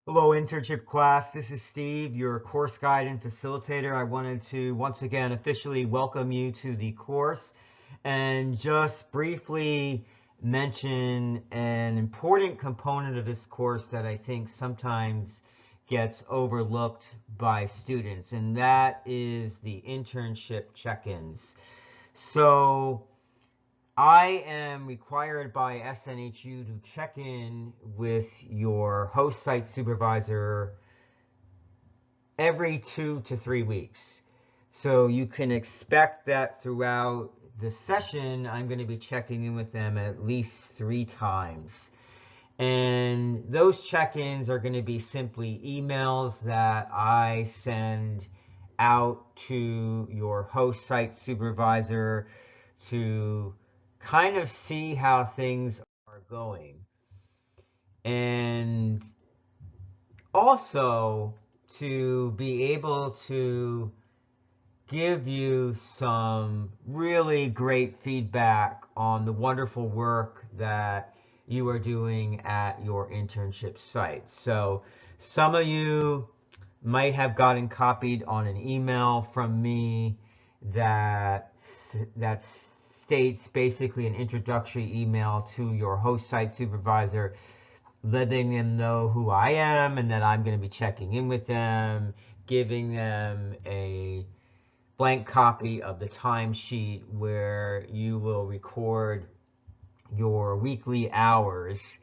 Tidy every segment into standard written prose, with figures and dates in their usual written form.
Hello, internship class. This is Steve, your course guide and facilitator. I wanted to once again officially welcome you to the course and just briefly mention an important component of this course that I think sometimes gets overlooked by students, and that is the internship check-ins. So, I am required by SNHU to check in with your host site supervisor every 2 to 3 weeks. So you can expect that throughout the session, I'm going to be checking in with them at least 3 times. And those check-ins are going to be simply emails that I send out to your host site supervisor to kind of see how things are going. And also to be able to give you some really great feedback on the wonderful work that you are doing at your internship site. So some of you might have gotten copied on an email from me that that states basically an introductory email to your host site supervisor, letting them know who I am and that I'm going to be checking in with them, giving them a blank copy of the timesheet where you will record your weekly hours,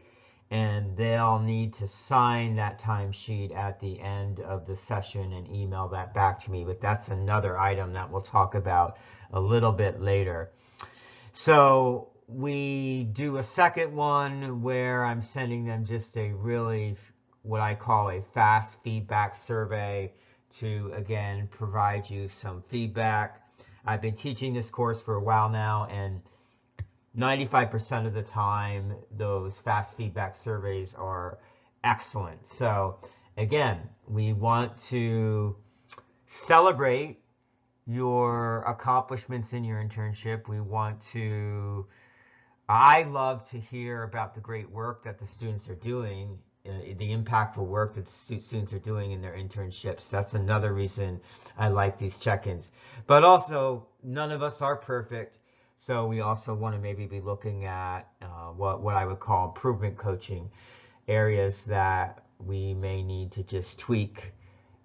and they'll need to sign that timesheet at the end of the session and email that back to me. But that's another item that we'll talk about a little bit later. So we do a second one where I'm sending them just a really what I call a fast feedback survey to again provide you some feedback. I've been teaching this course for a while now, and 95% of the time those fast feedback surveys are excellent. So again, we want to celebrate your accomplishments in your internship. I love to hear about the great work that the students are doing, the impactful work that students are doing in their internships. That's another reason I like these check-ins. But also, none of us are perfect. So we also want to maybe be looking at what I would call improvement coaching, areas that we may need to just tweak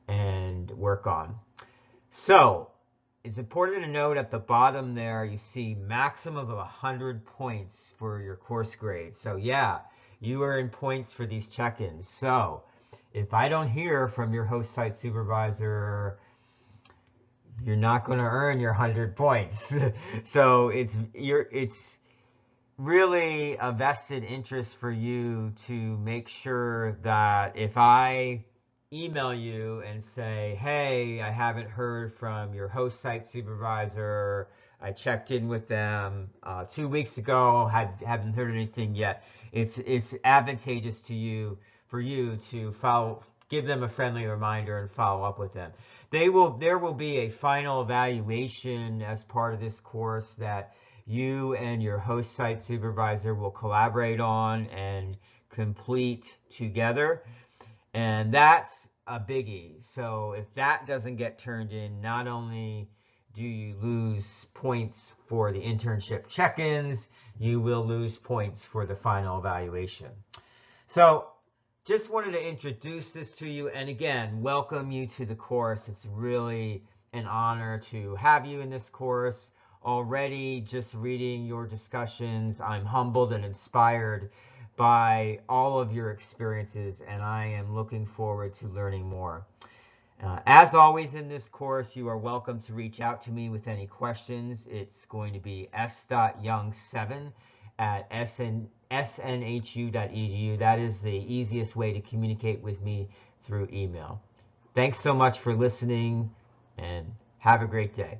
and work on. So it's important to note at the bottom there, you see maximum of 100 points for your course grade. So yeah, you are in points for these check-ins. So if I don't hear from your host site supervisor, you're not going to earn your 100 points. So it's really a vested interest for you to make sure that if I email you and say, hey, I haven't heard from your host site supervisor, I checked in with them 2 weeks ago, haven't heard anything yet. It's advantageous to you for you to give them a friendly reminder and follow up with them. There will be a final evaluation as part of this course that you and your host site supervisor will collaborate on and complete together. And that's a biggie. So if that doesn't get turned in, not only do you lose points for the internship check-ins, you will lose points for the final evaluation. So just wanted to introduce this to you, and again, welcome you to the course. It's really an honor to have you in this course. Already, just reading your discussions, I'm humbled and inspired by all of your experiences, and I am looking forward to learning more. As always in this course, you are welcome to reach out to me with any questions. It's going to be s.young7@snhu.edu. That is the easiest way to communicate with me through email. Thanks so much for listening, and have a great day.